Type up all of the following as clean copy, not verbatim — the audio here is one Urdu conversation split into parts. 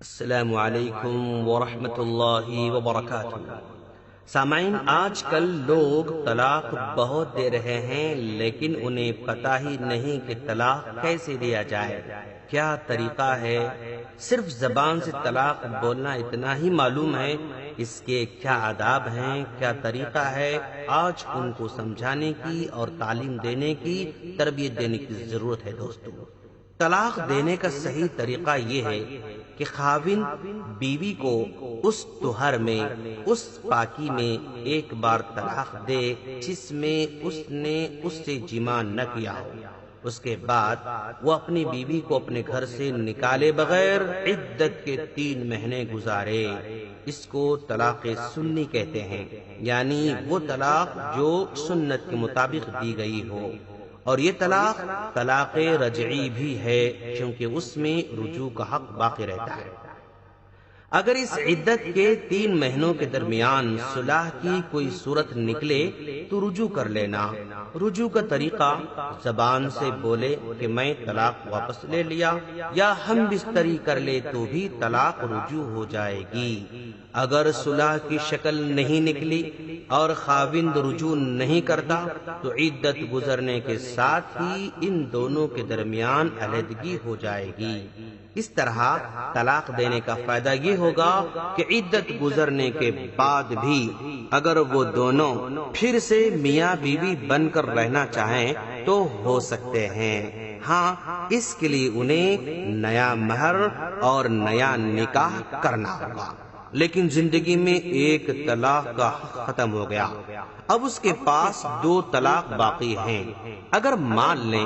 السلام علیکم ورحمۃ اللہ وبرکاتہ۔ سامعین، آج کل لوگ طلاق بہت دے رہے ہیں، لیکن انہیں پتہ ہی نہیں کہ طلاق کیسے دیا جائے، کیا طریقہ ہے۔ صرف زبان سے طلاق بولنا اتنا ہی معلوم ہے، اس کے کیا آداب ہیں، کیا طریقہ ہے۔ آج ان کو سمجھانے کی اور تعلیم دینے کی، تربیت دینے کی ضرورت ہے۔ دوستو، طلاق دینے کا صحیح طریقہ یہ ہے کہ خاوند بیوی کو اس طہر میں، اس پاکی میں ایک بار طلاق دے جس میں اس نے اس سے جماع نہ کیا ہو۔ اس کے بعد وہ اپنی بیوی کو اپنے گھر سے نکالے بغیر عدت کے 3 مہینے گزارے۔ اس کو طلاق سنی کہتے ہیں، یعنی وہ طلاق جو سنت کے مطابق دی گئی ہو۔ اور یہ طلاق رجعی بھی ہے، کیونکہ اس میں رجوع کا حق باقی رہتا ہے۔ اگر اس عدت کے 3 مہینوں کے درمیان صلح کی کوئی صورت نکلے تو رجوع کر لینا۔ رجوع کا طریقہ زبان سے بولے کہ میں طلاق واپس لے لیا، یا ہم بستری کر لے تو بھی طلاق رجوع ہو جائے گی۔ اگر صلح کی شکل نہیں نکلی اور خاوند رجوع نہیں کرتا تو عدت گزرنے کے ساتھ ہی ان دونوں کے درمیان علیحدگی ہو جائے گی۔ اس طرح طلاق دینے کا فائدہ یہ ہوگا کہ عدت گزرنے کے بعد بھی اگر وہ دونوں پھر سے میاں بیوی بن کر رہنا چاہیں تو ہو سکتے ہیں۔ ہاں، اس کے لیے انہیں نیا مہر اور نیا نکاح کرنا ہوگا۔ لیکن زندگی میں ایک طلاق کا ختم ہو گیا، اب اس کے پاس 2 طلاق باقی ہیں۔ اگر مان لیں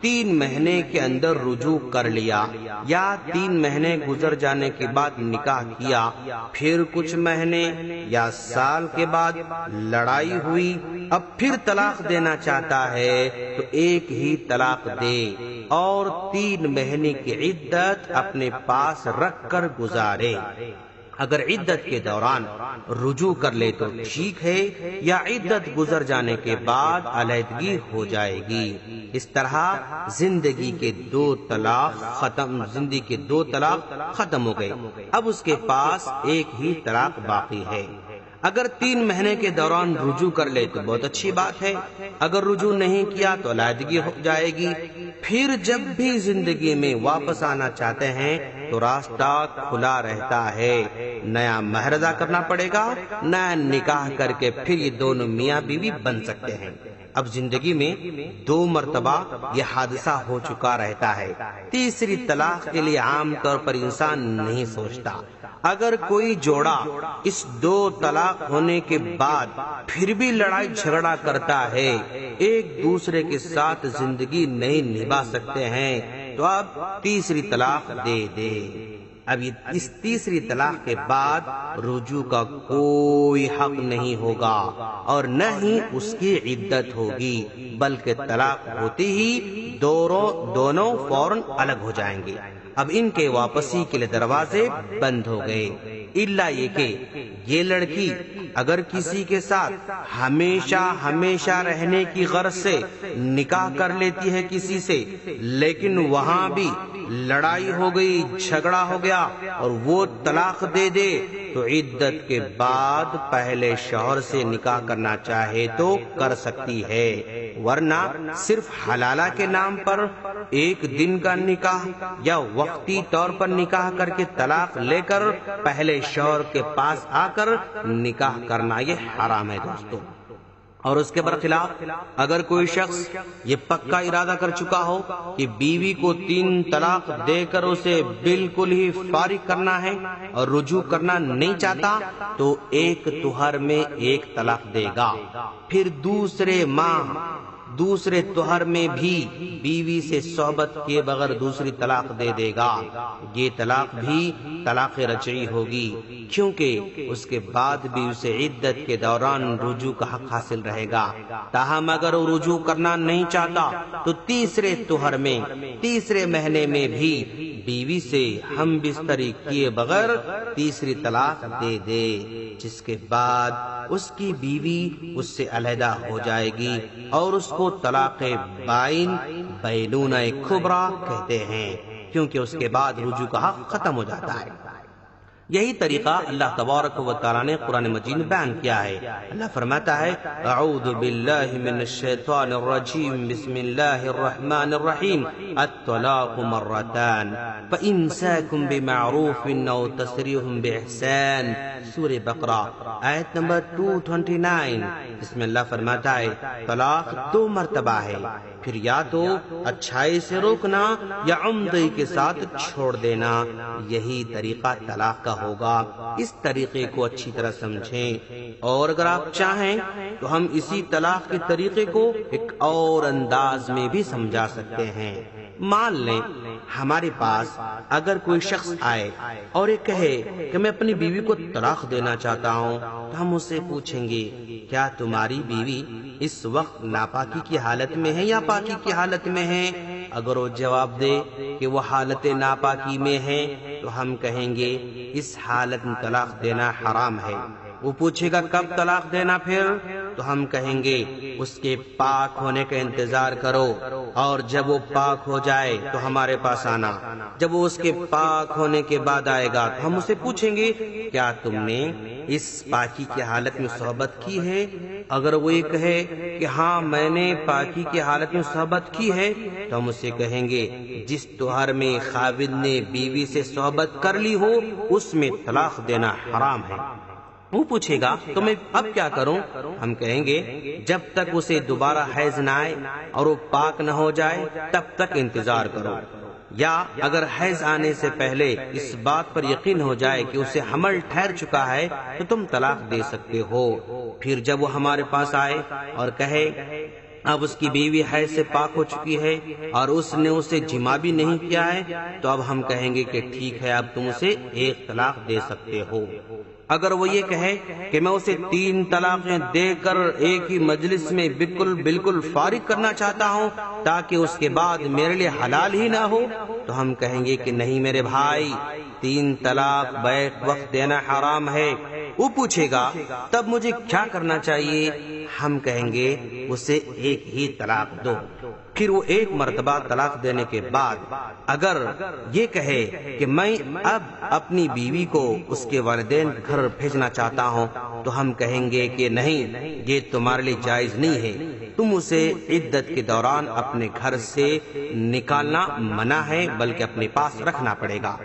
3 مہینے کے اندر رجوع کر لیا، یا 3 مہینے گزر جانے کے بعد نکاح کیا، پھر کچھ مہینے یا سال کے بعد لڑائی ہوئی، اب پھر طلاق دینا چاہتا ہے تو ایک ہی طلاق دے اور 3 مہینے کی عدت اپنے پاس رکھ کر گزارے۔ اگر عدت کے دوران رجوع کر لے تو ٹھیک ہے، یا عدت گزر جانے کے بعد علیحدگی ہو جائے گی۔ اس طرح زندگی کے 2 طلاق ختم ہو گئے، اب اس کے پاس ایک ہی طلاق باقی ہے۔ اگر 3 مہینے کے دوران رجوع کر لے تو بہت اچھی بات ہے، اگر رجوع نہیں کیا تو علیحدگی ہو جائے گی۔ پھر جب بھی زندگی میں واپس آنا چاہتے ہیں تو راستہ کھلا رہتا ہے۔ نیا مہر ادا کرنا پڑے گا، نیا نکاح کر کے پھر یہ دونوں میاں بیوی بن سکتے ہیں۔ اب زندگی میں 2 مرتبہ یہ حادثہ ہو چکا رہتا ہے، تیسری طلاق کے لیے عام طور پر انسان نہیں سوچتا۔ اگر کوئی جوڑا اس 2 طلاق ہونے کے بعد پھر بھی لڑائی جھگڑا کرتا ہے، ایک دوسرے کے ساتھ زندگی نہیں نبھا سکتے ہیں، تو اب تیسری طلاق دے دے۔ اب اس تیسری طلاق کے بعد رجوع کا کوئی حق نہیں ہوگا اور نہ ہی اس کی عدت ہوگی، بلکہ طلاق ہوتے ہی دونوں فوراً الگ ہو جائیں گے۔ اب ان کے واپسی کے لیے دروازے بند ہو گئے، الا یہ کہ یہ لڑکی اگر کسی کے ساتھ ہمیشہ رہنے کی غرض سے نکاح کر لیتی ہے کسی سے، لیکن وہاں بھی لڑائی ہو گئی، جھگڑا ہو گیا اور وہ طلاق دے دے تو عدت کے بعد پہلے شوہر سے نکاح کرنا چاہے تو کر سکتی ہے، ورنہ صرف حلالہ کے نام پر 1 دن کا نکاح یا وقتی طور پر نکاح کر کے طلاق لے کر پہلے شوہر کے پاس آ کر نکاح کرنا یہ حرام ہے دوستو۔ اور اس کے برخلاف اگر کوئی شخص یہ پکا ارادہ کر چکا ہو کہ بیوی کو 3 طلاق دے کر اسے بالکل ہی فارغ کرنا ہے اور رجوع کرنا نہیں چاہتا تو 1 طہر میں 1 طلاق دے گا، پھر دوسرے طہر میں بھی بیوی سے صحبت کیے بغیر دوسری طلاق دے دے گا۔ یہ طلاق بھی طلاق رجعی ہوگی، کیونکہ اس کے بعد بھی اسے عدت کے دوران رجوع کا حق حاصل رہے گا۔ تاہم اگر وہ رجوع کرنا نہیں چاہتا تو تیسرے طہر میں، تیسرے مہینے میں بھی بیوی سے ہم بستری کیے بغیر تیسری طلاق دے دے، جس کے بعد اس کی بیوی اس سے علیحدہ ہو جائے گی اور اس کو طلاق بائن، بینونہ کبریٰ کہتے ہیں، کیونکہ اس کے بعد رجوع کا حق ختم ہو جاتا ہے۔ یہی طریقہ اللہ تبارک و تعالیٰ نے قرآن مجید میں بیان کیا ہے۔ اللہ فرماتا ہے اعوذ باللہ من الشیطان الرجیم بسم اللہ الرحمن الرحیم الطلاق مرتان فإمساک بمعروف او تسریح بإحسان، سورہ بقرہ آیت نمبر 229۔ اس میں اللہ فرماتا ہے طلاق 2 مرتبہ ہے، پھر یا تو اچھائی سے روکنا یا عمدگی کے ساتھ چھوڑ دینا، یہی طریقہ طلاق کا ہوگا۔ اس طریقے کو اچھی طرح سمجھیں، اور اگر آپ چاہیں تو ہم اسی طلاق کے طریقے کو ایک اور انداز میں بھی سمجھا سکتے ہیں۔ مان لیں ہمارے پاس اگر کوئی شخص آئے اور یہ کہے کہ میں اپنی بیوی کو طلاق دینا چاہتا ہوں، تو ہم اس سے پوچھیں گے کیا تمہاری بیوی اس وقت ناپاکی کی حالت میں ہے یا پاکی کی حالت میں ہے؟ اگر وہ جواب دے کہ وہ حالت ناپاکی میں ہے تو ہم کہیں گے اس حالت میں طلاق دینا حرام ہے۔ وہ پوچھے گا کب طلاق دینا پھر؟ تو ہم کہیں گے اس کے پاک ہونے کا انتظار کرو، اور جب وہ پاک ہو جائے تو ہمارے پاس آنا۔ جب وہ اس کے پاک ہونے کے بعد آئے گا تو ہم اسے پوچھیں گے کیا تم نے اس پاکی کی حالت میں صحبت کی ہے؟ اگر وہ یہ کہے کہ ہاں میں نے پاکی کی حالت میں صحبت کی ہے، تو ہم اسے کہیں گے جس طہر میں خاوند نے بیوی سے صحبت کر لی ہو اس میں طلاق دینا حرام ہے۔ وہ پوچھے گا تو میں اب کیا کروں؟ ہم کہیں گے جب تک اسے دوبارہ حیض نہ آئے اور وہ پاک نہ ہو جائے تب تک انتظار کرو، یا اگر حیض آنے سے پہلے اس بات پر یقین ہو جائے کہ اسے حمل ٹھہر چکا ہے تو تم طلاق دے سکتے ہو۔ پھر جب وہ ہمارے پاس آئے اور کہے اب اس کی بیوی حیض سے پاک ہو چکی ہے اور اس نے اسے جمع بھی نہیں کیا ہے، تو اب ہم کہیں گے کہ ٹھیک ہے اب تم اسے 1 طلاق دے سکتے ہو۔ اگر وہ یہ کہے کہ میں اسے 3 طلاقیں دے کر ایک ہی مجلس میں بالکل فارغ کرنا چاہتا ہوں تاکہ اس کے بعد میرے لیے حلال ہی نہ ہو، تو ہم کہیں گے کہ نہیں میرے بھائی، 3 طلاق بیک وقت دینا حرام ہے۔ وہ پوچھے گا تب مجھے کیا کرنا چاہیے؟ ہم کہیں گے اسے 1 ہی طلاق دو۔ پھر وہ 1 مرتبہ طلاق دینے کے بعد اگر یہ کہے کہ میں اب اپنی بیوی کو اس کے والدین کے گھر بھیجنا چاہتا ہوں، تو ہم کہیں گے کہ نہیں، یہ تمہارے لیے جائز نہیں ہے، تم اسے عدت کے دوران اپنے گھر سے نکالنا منع ہے بلکہ اپنے پاس رکھنا پڑے گا۔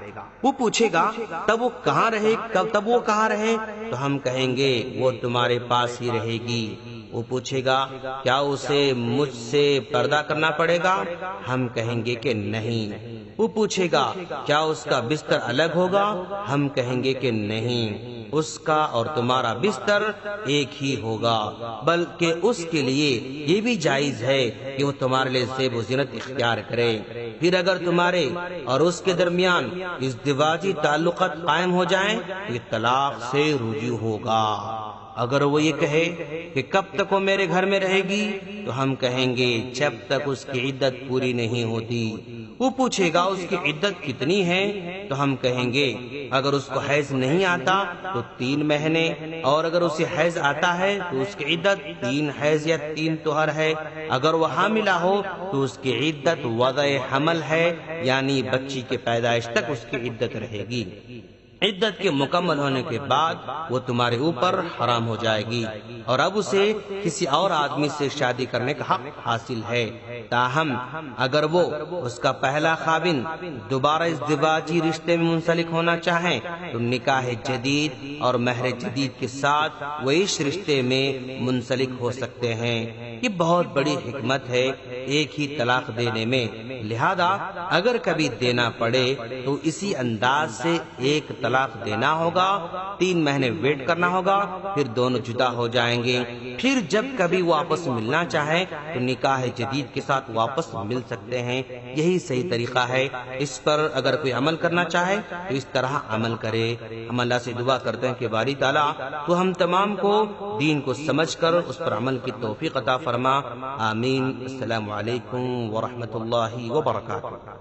وہ پوچھے گا تب وہ کہاں رہے تو ہم کہیں گے وہ تمہارے پاس ہی رہے گی۔ وہ پوچھے گا کیا اسے مجھ سے پردہ کرنا پڑے گا؟ ہم کہیں گے کہ نہیں۔ وہ پوچھے گا کیا اس کا بستر الگ ہوگا؟ ہم کہیں گے کہ نہیں، اس کا اور تمہارا بستر ایک ہی ہوگا، بلکہ اس کے لیے یہ بھی جائز ہے کہ وہ تمہارے لیے زیب و زینت اختیار کرے۔ پھر اگر تمہارے اور اس کے درمیان ازدواجی تعلقات قائم ہو جائیں تو یہ طلاق سے رجوع ہوگا۔ اگر وہ یہ کہے کہ کب تک وہ میرے گھر میں رہے گی، تو ہم کہیں گے جب تک اس کی عدت پوری نہیں ہوتی۔ وہ پوچھے گا اس کی عدت کتنی ہے؟ تو ہم کہیں گے اگر اس کو حیض نہیں آتا تو 3 مہینے، اور اگر اسے حیض آتا ہے تو اس کی عدت 3 حیض یا 3 طہر ہے۔ اگر وہ حاملہ ہو تو اس کی عدت وضع حمل ہے، یعنی بچی کے پیدائش تک اس کی عدت رہے گی۔ عدت کے مکمل ہونے کے بعد وہ تمہارے اوپر حرام ہو جائے گی، اور اب اسے کسی اور آدمی سے شادی کرنے کا حق حاصل ہے۔ تاہم اگر وہ اس کا پہلا خاوند دوبارہ ازدواجی رشتے میں منسلک ہونا چاہیں تو نکاح جدید اور مہر جدید کے ساتھ وہ اس رشتے میں منسلک ہو سکتے ہیں۔ یہ بہت بڑی حکمت ہے ایک ہی طلاق دینے میں، لہذا اگر کبھی دینا پڑے تو اسی انداز سے 1 طلاق دینا ہوگا، 3 مہینے ویٹ کرنا ہوگا، پھر دونوں جدا ہو جائیں گے۔ پھر جب کبھی واپس ملنا چاہیں تو نکاح جدید کے ساتھ واپس مل سکتے ہیں۔ یہی صحیح طریقہ ہے، اس پر اگر کوئی عمل کرنا چاہے تو اس طرح عمل کرے۔ ہم اللہ سے دعا کرتے ہیں کہ باری تعالیٰ تو ہم تمام کو دین کو سمجھ کر اس پر عمل کی توفیق عطا فرما۔ آمین۔ السلام علیکم ورحمۃ اللہ وبرکاتہ۔